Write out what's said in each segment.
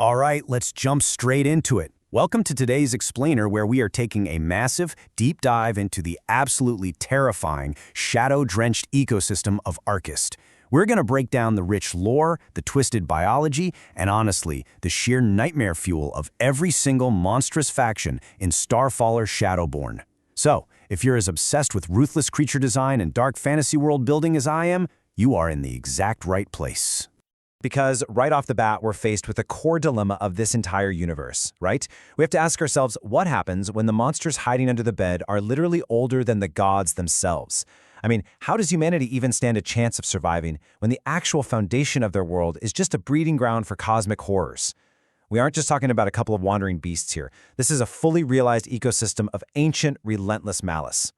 All right, let's jump straight into it. Welcome to today's Explainer, where we are taking a massive, deep dive into the absolutely terrifying, shadow-drenched ecosystem of Arcist. We're going to break down the rich lore, the twisted biology, and honestly, the sheer nightmare fuel of every single monstrous faction in Starfaller Shadowborn. So, if you're as obsessed with ruthless creature design and dark fantasy world building as I am, you are in the exact right place. Because right off the bat, we're faced with a core dilemma of this entire universe, right? We have to ask ourselves, what happens when the monsters hiding under the bed are literally older than the gods themselves? I mean, how does humanity even stand a chance of surviving when the actual foundation of their world is just a breeding ground for cosmic horrors? We aren't just talking about a couple of wandering beasts here. This is a fully realized ecosystem of ancient, relentless malice.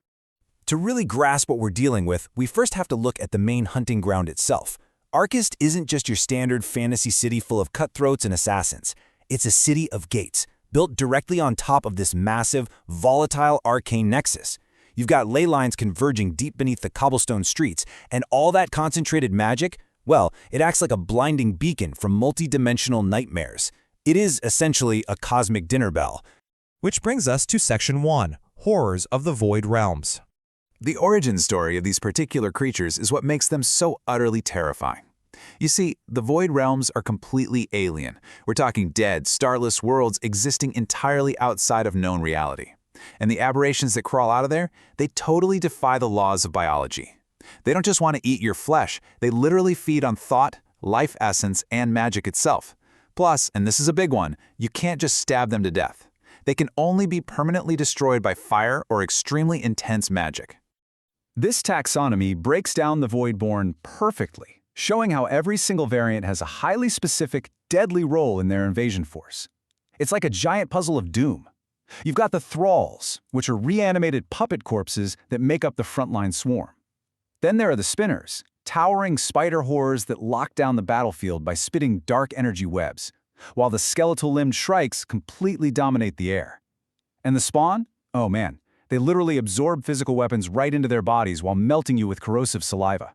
To really grasp what we're dealing with, we first have to look at the main hunting ground itself. Arcist isn't just your standard fantasy city full of cutthroats and assassins. It's a city of gates, built directly on top of this massive, volatile arcane nexus. You've got ley lines converging deep beneath the cobblestone streets, and all that concentrated magic, well, it acts like a blinding beacon from multi-dimensional nightmares. It is essentially a cosmic dinner bell. Which brings us to Section 1, Horrors of the Void Realms. The origin story of these particular creatures is what makes them so utterly terrifying. You see, the Void Realms are completely alien. We're talking dead, starless worlds existing entirely outside of known reality. And the aberrations that crawl out of there, they totally defy the laws of biology. They don't just want to eat your flesh, they literally feed on thought, life essence, and magic itself. Plus, and this is a big one, you can't just stab them to death. They can only be permanently destroyed by fire or extremely intense magic. This taxonomy breaks down the Voidborn perfectly, showing how every single variant has a highly specific, deadly role in their invasion force. It's like a giant puzzle of doom. You've got the Thralls, which are reanimated puppet corpses that make up the frontline swarm. Then there are the Spinners, towering spider horrors that lock down the battlefield by spitting dark energy webs, while the skeletal-limbed Shrikes completely dominate the air. And the Spawn? Oh man. They literally absorb physical weapons right into their bodies while melting you with corrosive saliva.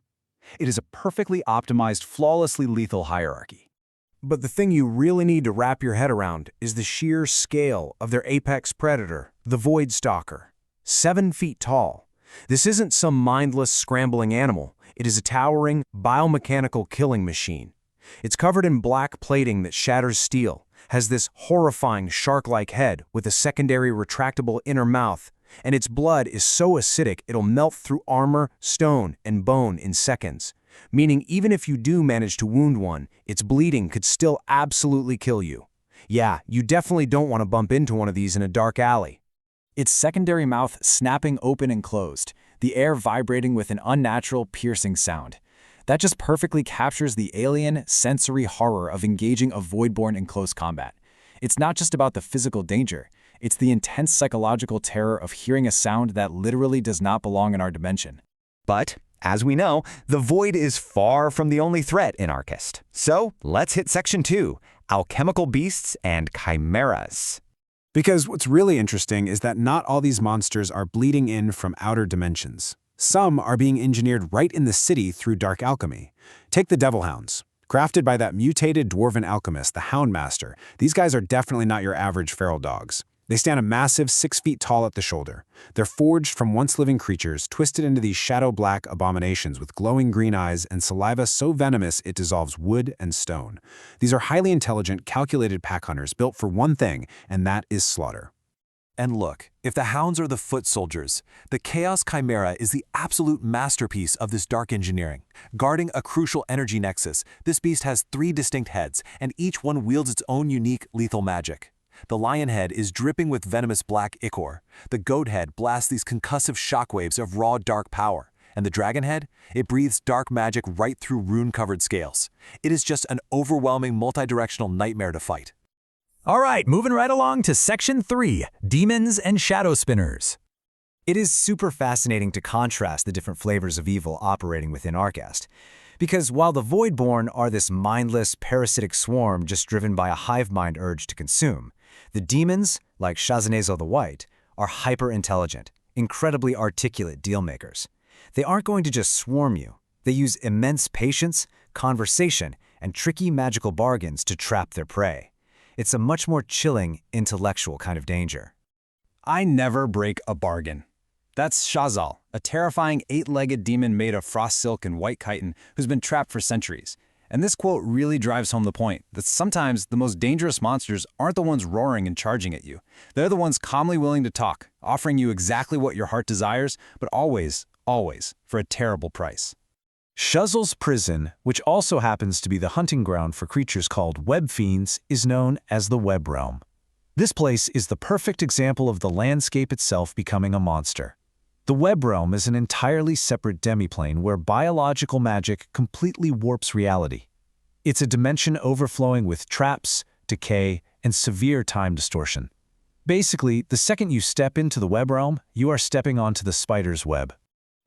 It is a perfectly optimized, flawlessly lethal hierarchy. But the thing you really need to wrap your head around is the sheer scale of their apex predator, the Void Stalker. 7 feet tall. This isn't some mindless, scrambling animal. It is a towering, biomechanical killing machine. It's covered in black plating that shatters steel, has this horrifying shark-like head with a secondary retractable inner mouth, and its blood is so acidic it'll melt through armor, stone, and bone in seconds, meaning even if you do manage to wound one, its bleeding could still absolutely kill you. Yeah, you definitely don't want to bump into one of these in a dark alley. Its secondary mouth snapping open and closed, the air vibrating with an unnatural, piercing sound. That just perfectly captures the alien, sensory horror of engaging a Voidborn in close combat. It's not just about the physical danger. It's the intense psychological terror of hearing a sound that literally does not belong in our dimension. But, as we know, the Void is far from the only threat in Arcist. So, let's hit Section 2, Alchemical Beasts and Chimeras. Because what's really interesting is that not all these monsters are bleeding in from outer dimensions. Some are being engineered right in the city through dark alchemy. Take the Devil Hounds. Crafted by that mutated dwarven alchemist, the Houndmaster, these guys are definitely not your average feral dogs. They stand a massive 6 feet tall at the shoulder. They're forged from once-living creatures, twisted into these shadow-black abominations with glowing green eyes and saliva so venomous it dissolves wood and stone. These are highly intelligent, calculated pack hunters built for one thing, and that is slaughter. And look, if the hounds are the foot soldiers, the Chaos Chimera is the absolute masterpiece of this dark engineering. Guarding a crucial energy nexus, this beast has 3 distinct heads, and each one wields its own unique lethal magic. The lion head is dripping with venomous black ichor. The goat head blasts these concussive shockwaves of raw dark power. And the dragon head? It breathes dark magic right through rune-covered scales. It is just an overwhelming multi-directional nightmare to fight. All right, moving right along to Section 3, Demons and Shadow Spinners. It is super fascinating to contrast the different flavors of evil operating within Arcast. Because while the Voidborn are this mindless, parasitic swarm just driven by a hive mind urge to consume, the demons, like Shazanezo the White, are hyper-intelligent, incredibly articulate dealmakers. They aren't going to just swarm you. They use immense patience, conversation, and tricky magical bargains to trap their prey. It's a much more chilling, intellectual kind of danger. I never break a bargain. That's Shazal, a terrifying 8-legged demon made of frost silk and white chitin who's been trapped for centuries. And this quote really drives home the point that sometimes the most dangerous monsters aren't the ones roaring and charging at you. They're the ones calmly willing to talk, offering you exactly what your heart desires, but always, always, for a terrible price. Shazal's prison, which also happens to be the hunting ground for creatures called web fiends, is known as the Web Realm. This place is the perfect example of the landscape itself becoming a monster. The Web Realm is an entirely separate demiplane where biological magic completely warps reality. It's a dimension overflowing with traps, decay, and severe time distortion. Basically, the second you step into the Web Realm, you are stepping onto the spider's web.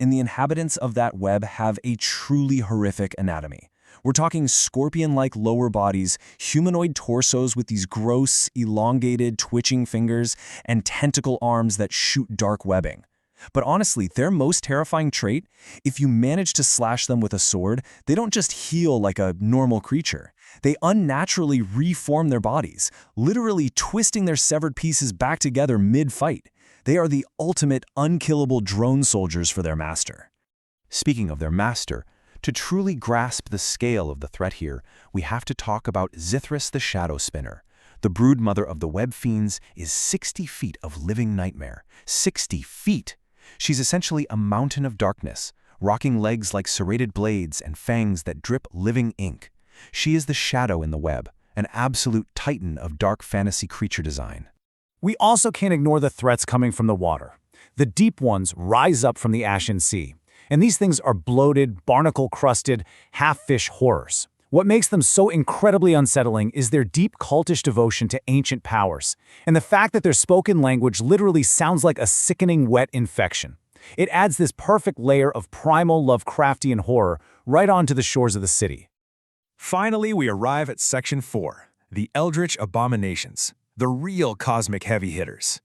And the inhabitants of that web have a truly horrific anatomy. We're talking scorpion-like lower bodies, humanoid torsos with these gross, elongated, twitching fingers, and tentacle arms that shoot dark webbing. But honestly, their most terrifying trait, if you manage to slash them with a sword, they don't just heal like a normal creature. They unnaturally reform their bodies, literally twisting their severed pieces back together mid-fight. They are the ultimate unkillable drone soldiers for their master. Speaking of their master, to truly grasp the scale of the threat here, we have to talk about Zithris the Shadow Spinner. The brood mother of the web fiends is 60 feet of living nightmare. 60 feet! She's essentially a mountain of darkness, rocking legs like serrated blades and fangs that drip living ink. She is the shadow in the web, an absolute titan of dark fantasy creature design. We also can't ignore the threats coming from the water. The deep ones rise up from the Ashen Sea, and these things are bloated, barnacle-crusted, half-fish horrors. What makes them so incredibly unsettling is their deep cultish devotion to ancient powers, and the fact that their spoken language literally sounds like a sickening wet infection. It adds this perfect layer of primal Lovecraftian horror right onto the shores of the city. Finally, we arrive at Section 4, the Eldritch Abominations, the real cosmic heavy hitters.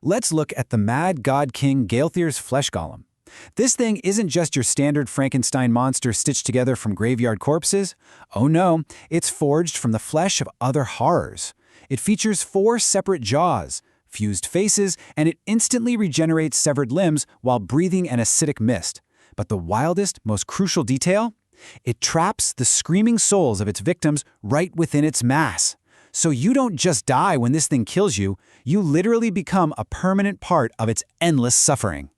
Let's look at the Mad God King Gaelthir's Flesh Golem. This thing isn't just your standard Frankenstein monster stitched together from graveyard corpses. Oh no, it's forged from the flesh of other horrors. It features 4 separate jaws, fused faces, and it instantly regenerates severed limbs while breathing an acidic mist. But the wildest, most crucial detail? It traps the screaming souls of its victims right within its mass. So you don't just die when this thing kills you, you literally become a permanent part of its endless suffering.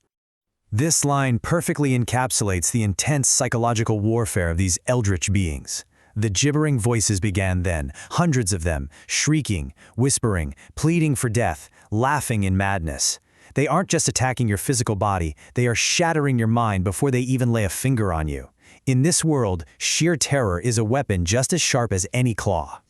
This line perfectly encapsulates the intense psychological warfare of these eldritch beings. The gibbering voices began then, hundreds of them, shrieking, whispering, pleading for death, laughing in madness. They aren't just attacking your physical body, they are shattering your mind before they even lay a finger on you. In this world, sheer terror is a weapon just as sharp as any claw.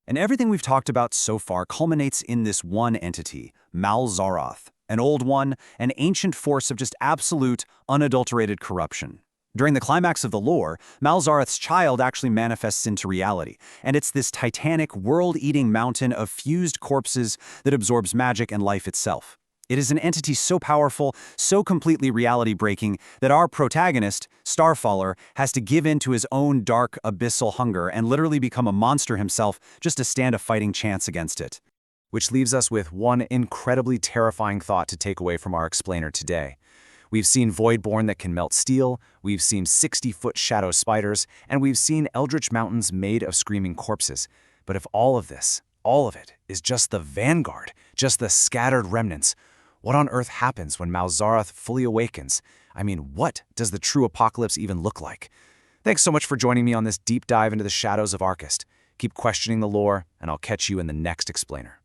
And everything we've talked about so far culminates in this one entity, Malzaroth. An old one, an ancient force of just absolute, unadulterated corruption. During the climax of the lore, Malzaroth's child actually manifests into reality, and it's this titanic, world-eating mountain of fused corpses that absorbs magic and life itself. It is an entity so powerful, so completely reality-breaking, that our protagonist, Starfaller, has to give in to his own dark, abyssal hunger and literally become a monster himself just to stand a fighting chance against it. Which leaves us with one incredibly terrifying thought to take away from our explainer today. We've seen Voidborn that can melt steel, we've seen 60-foot shadow spiders, and we've seen eldritch mountains made of screaming corpses. But if all of this, all of it, is just the vanguard, just the scattered remnants, what on earth happens when Malzaroth fully awakens? I mean, what does the true apocalypse even look like? Thanks so much for joining me on this deep dive into the shadows of Arcust. Keep questioning the lore, and I'll catch you in the next explainer.